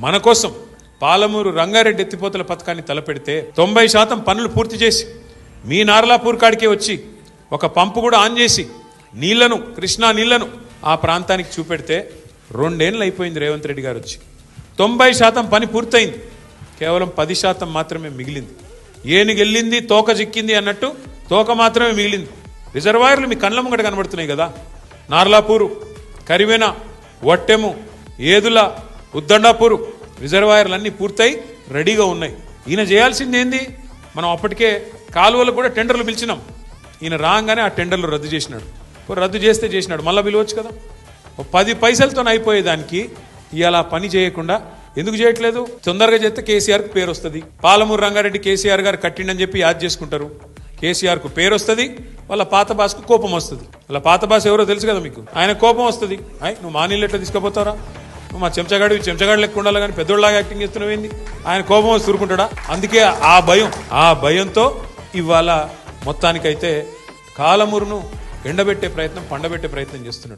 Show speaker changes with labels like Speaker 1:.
Speaker 1: మన కోసం పాలమూరు రంగారెడ్డి ఎత్తిపోతల పథకాన్ని తలపెడితే 90% పనులు పూర్తి చేసి మీ నార్లాపూర్ కాడికే వచ్చి ఒక పంపు కూడా ఆన్ చేసి నీళ్లను కృష్ణా నీళ్లను ఆ ప్రాంతానికి చూపెడితే 2 ఏళ్ళు అయిపోయింది రేవంత్ రెడ్డి గారు వచ్చి. 90% పని పూర్తయింది, కేవలం 10% మాత్రమే మిగిలింది. ఏనుగెళ్ళింది తోక చిక్కింది అన్నట్టు తోక మాత్రమే మిగిలింది. రిజర్వాయర్లు మీ కళ్ళ ముంగట కనబడుతున్నాయి కదా. నార్లాపూరు, కరివెన, వట్టెము, ఏదుల, ఉద్దండాపూరు రిజర్వాయర్లన్నీ పూర్తయి రెడీగా ఉన్నాయి. ఈయన చేయాల్సింది ఏంది? మనం అప్పటికే కాలువలకు కూడా టెండర్లు పిలిచినాం. ఈయన రాగానే ఆ టెండర్లు రద్దు చేసినాడు. రద్దు చేస్తే చేసినాడు, మళ్ళీ పిలవచ్చు కదా. 10 పైసలతో అయిపోయేదానికి ఇవాళ పని చేయకుండా ఎందుకు చేయట్లేదు? తొందరగా చేస్తే కేసీఆర్కు పేరు వస్తుంది. పాలమూరు రంగారెడ్డి కేసీఆర్ గారు కట్టిండని చెప్పి యాద్ చేసుకుంటారు. కేసీఆర్కు పేరు వస్తుంది, వాళ్ళ పాత బాస్కు కోపం వస్తుంది. వాళ్ళ పాత బాస్ ఎవరో తెలుసు కదా మీకు. ఆయన కోపం వస్తుంది, నువ్వు మా నీళ్ళు ఎట్లా తీసుకుపోతారా, నువ్వు మా చెంచగాడు లెక్క ఉండాలి కానీ పెద్దోళ్ళలాగా యాక్టింగ్ చేస్తున్నావేంది, ఆయన కోపం వచ్చి ఊరుకుంటాడా? అందుకే ఆ భయంతో ఇవాళ మొత్తానికైతే కాలమూరును ఎండబెట్టే ప్రయత్నం, పండబెట్టే ప్రయత్నం చేస్తున్నాడు.